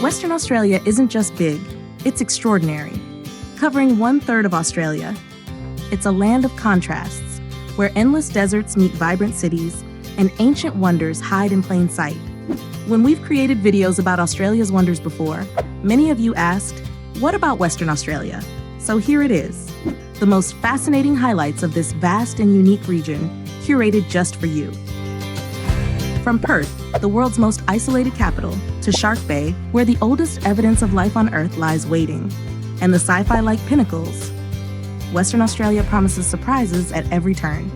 Western Australia isn't just big, it's extraordinary. Covering 1/3 of Australia, it's a land of contrasts, where endless deserts meet vibrant cities and ancient wonders hide in plain sight. When we've created videos about Australia's wonders before, many of you asked, what about Western Australia? So here it is, the most fascinating highlights of this vast and unique region, curated just for you. From Perth, the world's most isolated capital, to Shark Bay, where the oldest evidence of life on Earth lies waiting, and the sci-fi-like Pinnacles, Western Australia promises surprises at every turn.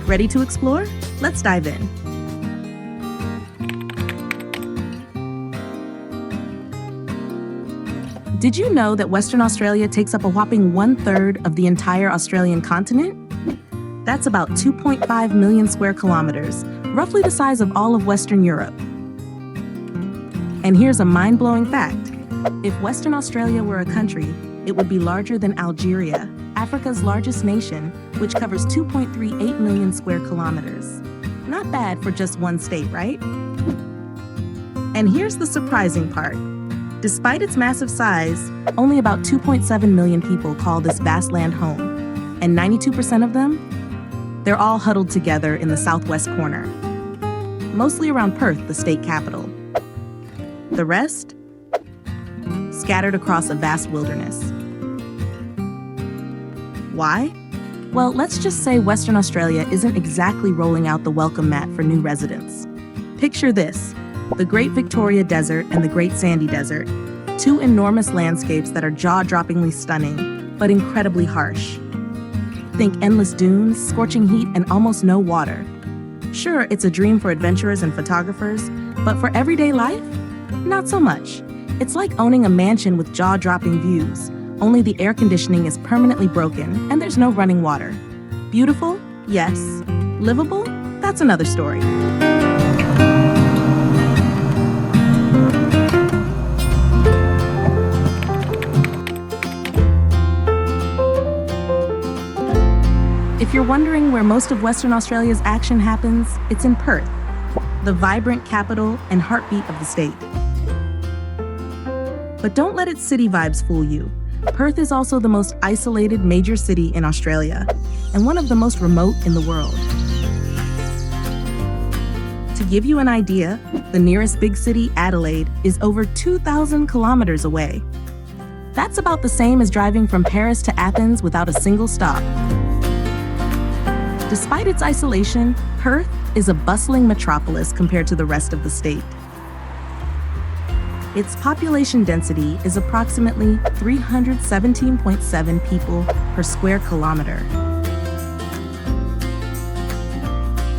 Ready to explore? Let's dive in. Did you know that Western Australia takes up a whopping 1/3 of the entire Australian continent? That's about 2.5 million square kilometers, roughly the size of all of Western Europe. And here's a mind-blowing fact. If Western Australia were a country, it would be larger than Algeria, Africa's largest nation, which covers 2.38 million square kilometers. Not bad for just one state, right? And here's the surprising part. Despite its massive size, only about 2.7 million people call this vast land home, and 92% of them, they're all huddled together in the southwest corner, mostly around Perth, the state capital. The rest, scattered across a vast wilderness. Why? Well, let's just say Western Australia isn't exactly rolling out the welcome mat for new residents. Picture this. The Great Victoria Desert and the Great Sandy Desert, two enormous landscapes that are jaw-droppingly stunning, but incredibly harsh. Think endless dunes, scorching heat, and almost no water. Sure, it's a dream for adventurers and photographers, but for everyday life? Not so much. It's like owning a mansion with jaw-dropping views, only the air conditioning is permanently broken and there's no running water. Beautiful? Yes. Livable? That's another story. If you're wondering where most of Western Australia's action happens, it's in Perth, the vibrant capital and heartbeat of the state. But don't let its city vibes fool you. Perth is also the most isolated major city in Australia, and one of the most remote in the world. To give you an idea, the nearest big city, Adelaide, is over 2,000 kilometers away. That's about the same as driving from Paris to Athens without a single stop. Despite its isolation, Perth is a bustling metropolis compared to the rest of the state. Its population density is approximately 317.7 people per square kilometer,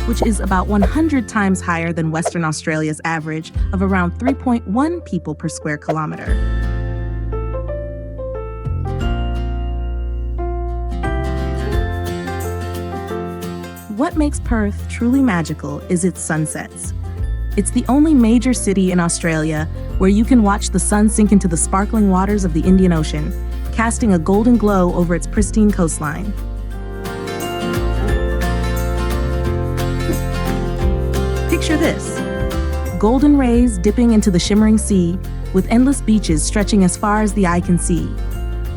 which is about 100 times higher than Western Australia's average of around 3.1 people per square kilometer. What makes Perth truly magical is its sunsets. It's the only major city in Australia where you can watch the sun sink into the sparkling waters of the Indian Ocean, casting a golden glow over its pristine coastline. Picture this. Golden rays dipping into the shimmering sea, with endless beaches stretching as far as the eye can see.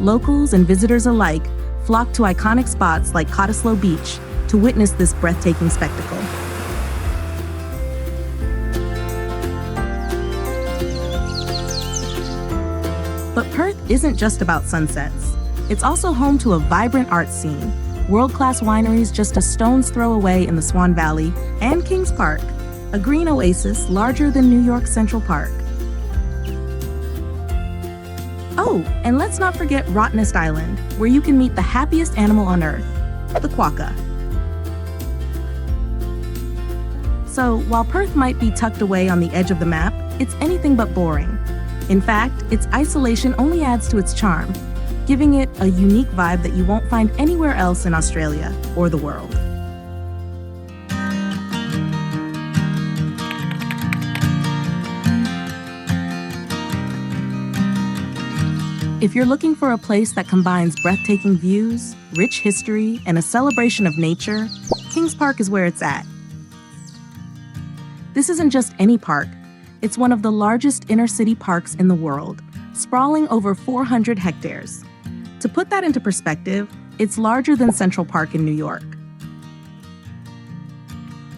Locals and visitors alike flock to iconic spots like Cottesloe Beach to witness this breathtaking spectacle. But Perth isn't just about sunsets. It's also home to a vibrant art scene, world-class wineries just a stone's throw away in the Swan Valley, and Kings Park, a green oasis larger than New York's Central Park. Oh, and let's not forget Rottnest Island, where you can meet the happiest animal on Earth, the quokka. So, while Perth might be tucked away on the edge of the map, it's anything but boring. In fact, its isolation only adds to its charm, giving it a unique vibe that you won't find anywhere else in Australia or the world. If you're looking for a place that combines breathtaking views, rich history, and a celebration of nature, Kings Park is where it's at. This isn't just any park. It's one of the largest inner-city parks in the world, sprawling over 400 hectares. To put that into perspective, it's larger than Central Park in New York.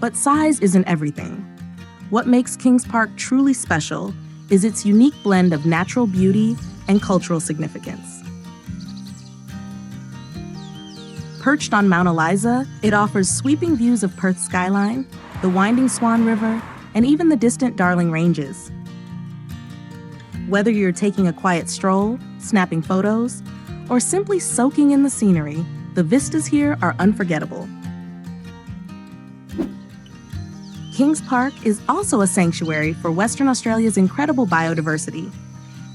But size isn't everything. What makes Kings Park truly special is its unique blend of natural beauty and cultural significance. Perched on Mount Eliza, it offers sweeping views of Perth's skyline, the winding Swan River, and even the distant Darling Ranges. Whether you're taking a quiet stroll, snapping photos, or simply soaking in the scenery, the vistas here are unforgettable. Kings Park is also a sanctuary for Western Australia's incredible biodiversity.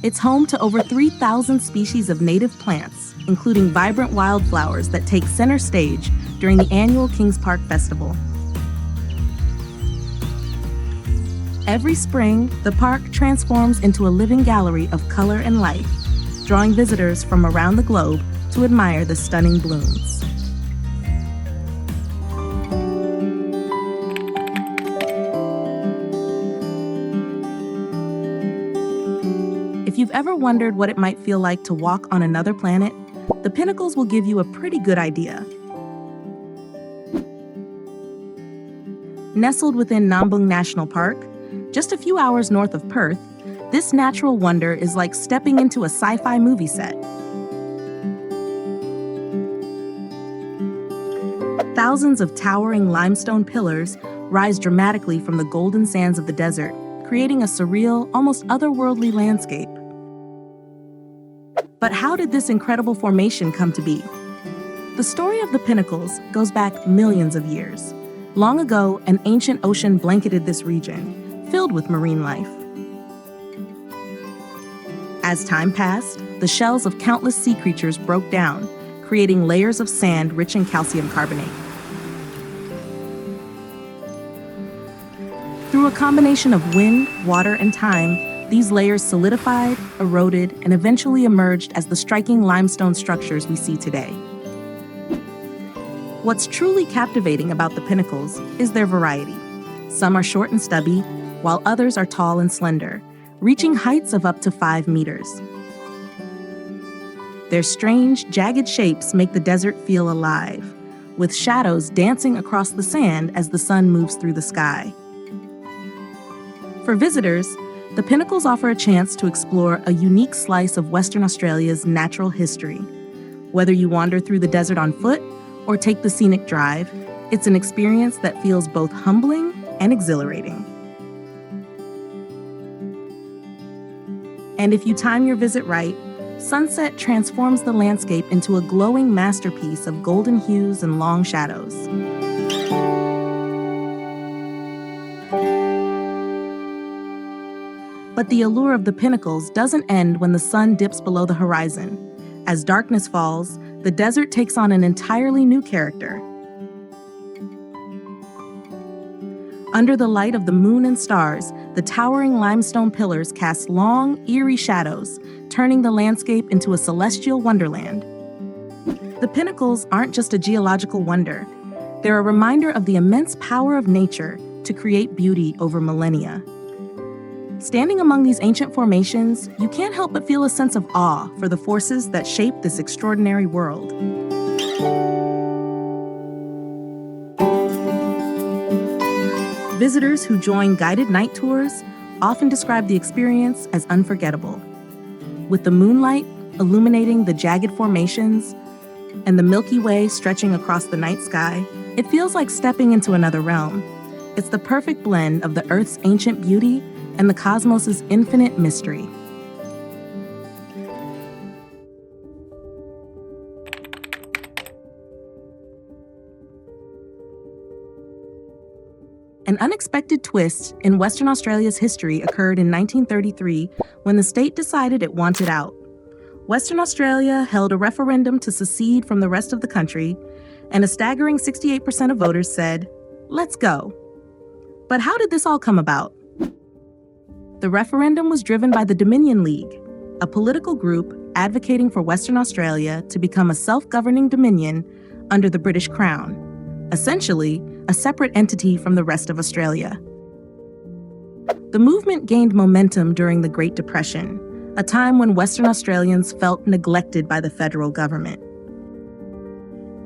It's home to over 3,000 species of native plants, including vibrant wildflowers that take center stage during the annual Kings Park Festival. Every spring, the park transforms into a living gallery of color and life, drawing visitors from around the globe to admire the stunning blooms. If you've ever wondered what it might feel like to walk on another planet, the Pinnacles will give you a pretty good idea. Nestled within Nambung National Park, just a few hours north of Perth, this natural wonder is like stepping into a sci-fi movie set. Thousands of towering limestone pillars rise dramatically from the golden sands of the desert, creating a surreal, almost otherworldly landscape. But how did this incredible formation come to be? The story of the Pinnacles goes back millions of years. Long ago, an ancient ocean blanketed this region, filled with marine life. As time passed, the shells of countless sea creatures broke down, creating layers of sand rich in calcium carbonate. Through a combination of wind, water, and time, these layers solidified, eroded, and eventually emerged as the striking limestone structures we see today. What's truly captivating about the Pinnacles is their variety. Some are short and stubby, while others are tall and slender, reaching heights of up to 5 meters. Their strange, jagged shapes make the desert feel alive, with shadows dancing across the sand as the sun moves through the sky. For visitors, the Pinnacles offer a chance to explore a unique slice of Western Australia's natural history. Whether you wander through the desert on foot or take the scenic drive, it's an experience that feels both humbling and exhilarating. And if you time your visit right, sunset transforms the landscape into a glowing masterpiece of golden hues and long shadows. But the allure of the Pinnacles doesn't end when the sun dips below the horizon. As darkness falls, the desert takes on an entirely new character. Under the light of the moon and stars, the towering limestone pillars cast long, eerie shadows, turning the landscape into a celestial wonderland. The Pinnacles aren't just a geological wonder. They're a reminder of the immense power of nature to create beauty over millennia. Standing among these ancient formations, you can't help but feel a sense of awe for the forces that shape this extraordinary world. Visitors who join guided night tours often describe the experience as unforgettable. With the moonlight illuminating the jagged formations and the Milky Way stretching across the night sky, it feels like stepping into another realm. It's the perfect blend of the Earth's ancient beauty and the cosmos' infinite mystery. An unexpected twist in Western Australia's history occurred in 1933 when the state decided it wanted out. Western Australia held a referendum to secede from the rest of the country, and a staggering 68% of voters said, "Let's go." But how did this all come about? The referendum was driven by the Dominion League, a political group advocating for Western Australia to become a self-governing dominion under the British Crown, essentially a separate entity from the rest of Australia. The movement gained momentum during the Great Depression, a time when Western Australians felt neglected by the federal government.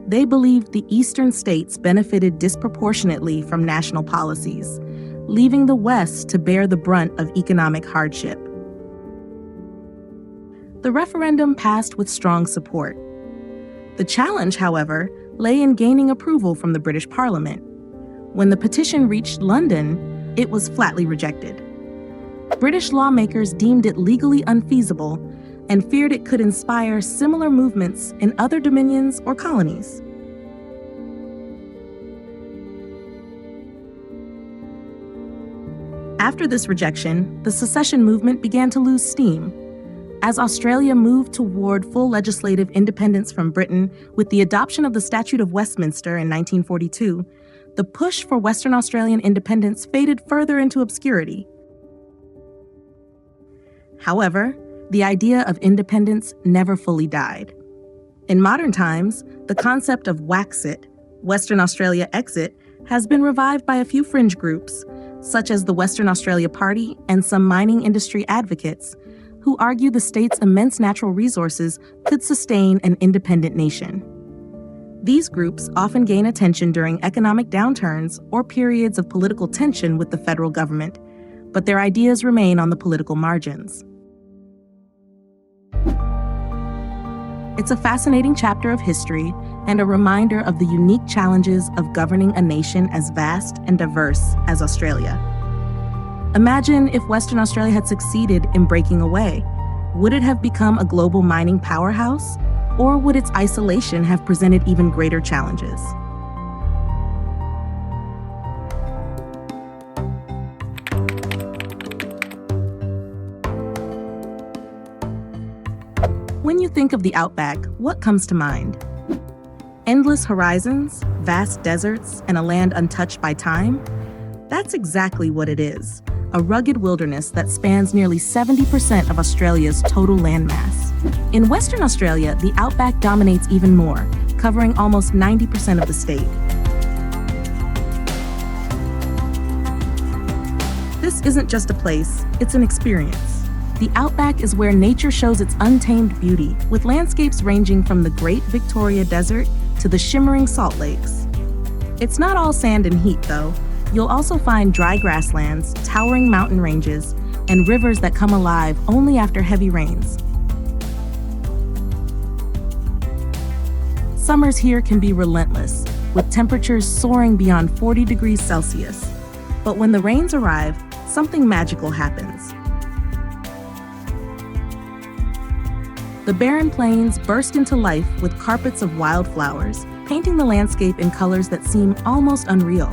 They believed the eastern states benefited disproportionately from national policies, leaving the West to bear the brunt of economic hardship. The referendum passed with strong support. The challenge, however, lay in gaining approval from the British Parliament. When the petition reached London, it was flatly rejected. British lawmakers deemed it legally unfeasible and feared it could inspire similar movements in other dominions or colonies. After this rejection, the secession movement began to lose steam. As Australia moved toward full legislative independence from Britain with the adoption of the Statute of Westminster in 1942, the push for Western Australian independence faded further into obscurity. However, the idea of independence never fully died. In modern times, the concept of Waxit, Western Australia Exit, has been revived by a few fringe groups, such as the Western Australia Party and some mining industry advocates, who argue the state's immense natural resources could sustain an independent nation. These groups often gain attention during economic downturns or periods of political tension with the federal government, but their ideas remain on the political margins. It's a fascinating chapter of history and a reminder of the unique challenges of governing a nation as vast and diverse as Australia. Imagine if Western Australia had succeeded in breaking away. Would it have become a global mining powerhouse, or would its isolation have presented even greater challenges? When you think of the Outback, what comes to mind? Endless horizons, vast deserts, and a land untouched by time? That's exactly what it is. A rugged wilderness that spans nearly 70% of Australia's total landmass. In Western Australia, the Outback dominates even more, covering almost 90% of the state. This isn't just a place, it's an experience. The Outback is where nature shows its untamed beauty, with landscapes ranging from the Great Victoria Desert to the shimmering Salt Lakes. It's not all sand and heat, though. You'll also find dry grasslands, towering mountain ranges, and rivers that come alive only after heavy rains. Summers here can be relentless, with temperatures soaring beyond 40 degrees Celsius. But when the rains arrive, something magical happens. The barren plains burst into life with carpets of wildflowers, painting the landscape in colors that seem almost unreal.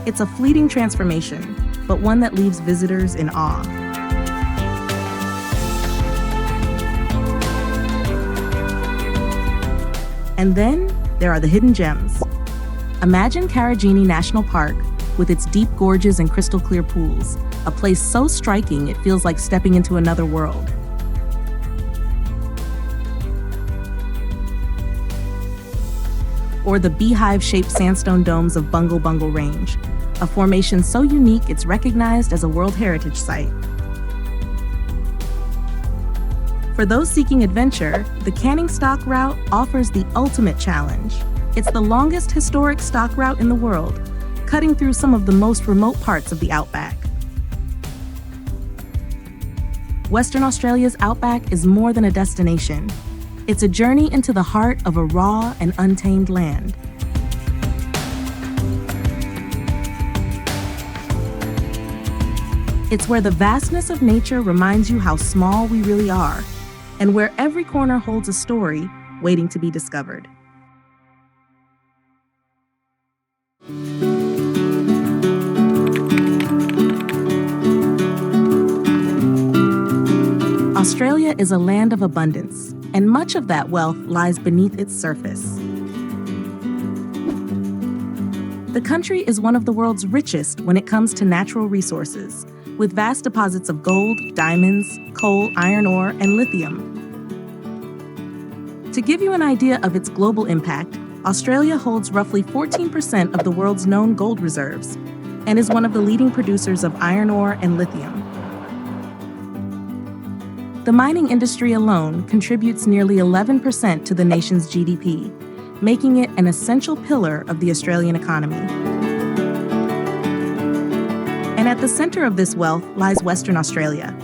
It's a fleeting transformation, but one that leaves visitors in awe. And then there are the hidden gems. Imagine Karijini National Park with its deep gorges and crystal clear pools, a place so striking it feels like stepping into another world. Or the beehive-shaped sandstone domes of Bungle Range, a formation so unique it's recognized as a World Heritage Site. For those seeking adventure, the Canning Stock Route offers the ultimate challenge. It's the longest historic stock route in the world, cutting through some of the most remote parts of the Outback. Western Australia's Outback is more than a destination. It's a journey into the heart of a raw and untamed land. It's where the vastness of nature reminds you how small we really are, and where every corner holds a story waiting to be discovered. Australia is a land of abundance, and much of that wealth lies beneath its surface. The country is one of the world's richest when it comes to natural resources, with vast deposits of gold, diamonds, coal, iron ore, and lithium. To give you an idea of its global impact, Australia holds roughly 14% of the world's known gold reserves. and is one of the leading producers of iron ore and lithium. The mining industry alone contributes nearly 11% to the nation's GDP, making it an essential pillar of the Australian economy. And at the center of this wealth lies Western Australia.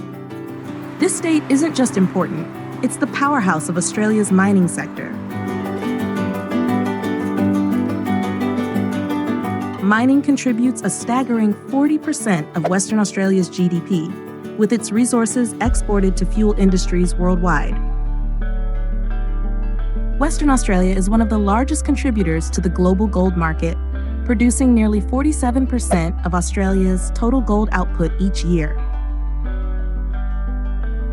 This state isn't just important, it's the powerhouse of Australia's mining sector. Mining contributes a staggering 40% of Western Australia's GDP, with its resources exported to fuel industries worldwide. Western Australia is one of the largest contributors to the global gold market, producing nearly 47% of Australia's total gold output each year.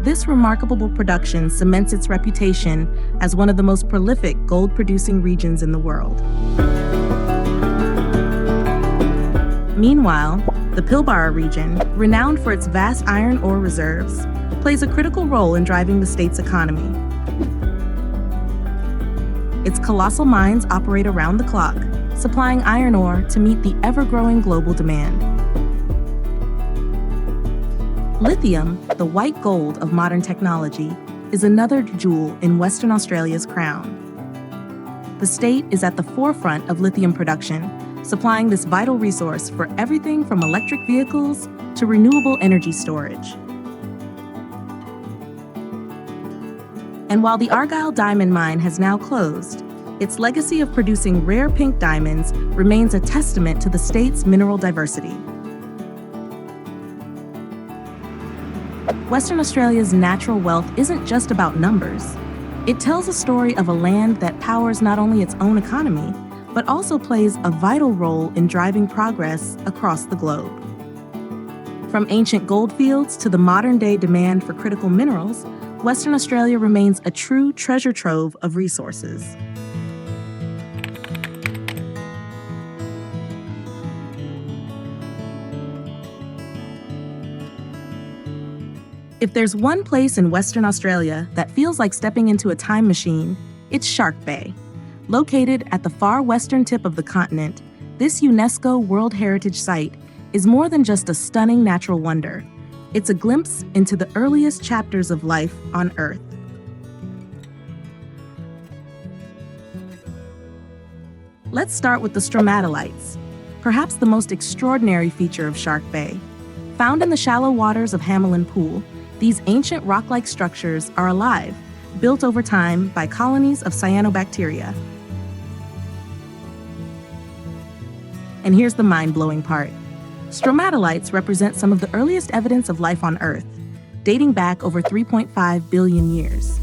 This remarkable production cements its reputation as one of the most prolific gold-producing regions in the world. Meanwhile, the Pilbara region, renowned for its vast iron ore reserves, plays a critical role in driving the state's economy. Its colossal mines operate around the clock, supplying iron ore to meet the ever-growing global demand. Lithium, the white gold of modern technology, is another jewel in Western Australia's crown. The state is at the forefront of lithium production, supplying this vital resource for everything from electric vehicles to renewable energy storage. And while the Argyle diamond mine has now closed, its legacy of producing rare pink diamonds remains a testament to the state's mineral diversity. Western Australia's natural wealth isn't just about numbers. It tells a story of a land that powers not only its own economy, but also plays a vital role in driving progress across the globe. From ancient gold fields to the modern-day demand for critical minerals, Western Australia remains a true treasure trove of resources. If there's one place in Western Australia that feels like stepping into a time machine, it's Shark Bay. Located at the far western tip of the continent, this UNESCO World Heritage Site is more than just a stunning natural wonder. It's a glimpse into the earliest chapters of life on Earth. Let's start with the stromatolites, perhaps the most extraordinary feature of Shark Bay. Found in the shallow waters of Hamelin Pool, these ancient rock-like structures are alive, built over time by colonies of cyanobacteria. And here's the mind-blowing part. Stromatolites represent some of the earliest evidence of life on Earth, dating back over 3.5 billion years.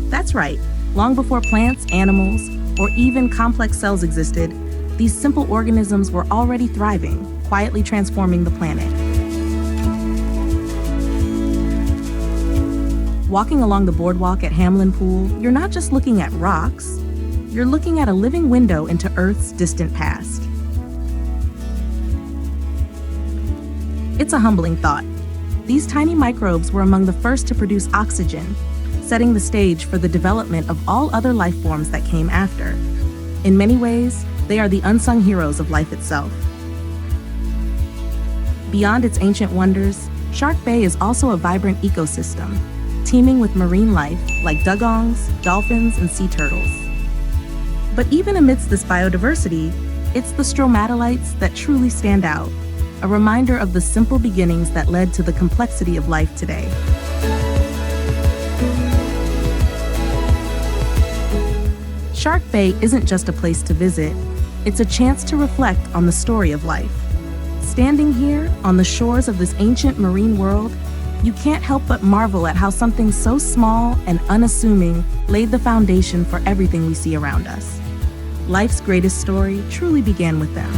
That's right, long before plants, animals, or even complex cells existed, these simple organisms were already thriving, quietly transforming the planet. Walking along the boardwalk at Hamelin Pool, you're not just looking at rocks, you're looking at a living window into Earth's distant past. It's a humbling thought. These tiny microbes were among the first to produce oxygen, setting the stage for the development of all other life forms that came after. In many ways, they are the unsung heroes of life itself. Beyond its ancient wonders, Shark Bay is also a vibrant ecosystem, teeming with marine life like dugongs, dolphins, and sea turtles. But even amidst this biodiversity, it's the stromatolites that truly stand out, a reminder of the simple beginnings that led to the complexity of life today. Shark Bay isn't just a place to visit, it's a chance to reflect on the story of life. Standing here on the shores of this ancient marine world, you can't help but marvel at how something so small and unassuming laid the foundation for everything we see around us. Life's greatest story truly began with them.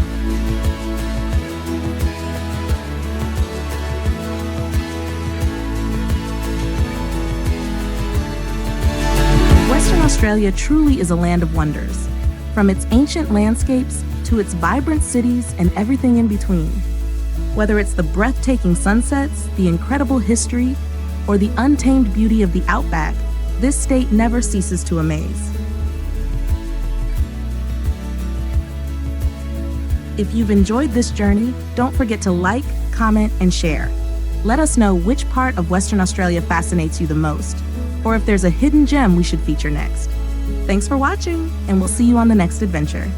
Western Australia truly is a land of wonders, from its ancient landscapes to its vibrant cities and everything in between. Whether it's the breathtaking sunsets, the incredible history, or the untamed beauty of the Outback, this state never ceases to amaze. If you've enjoyed this journey, don't forget to like, comment, and share. Let us know which part of Western Australia fascinates you the most, or if there's a hidden gem we should feature next. Thanks for watching, and we'll see you on the next adventure.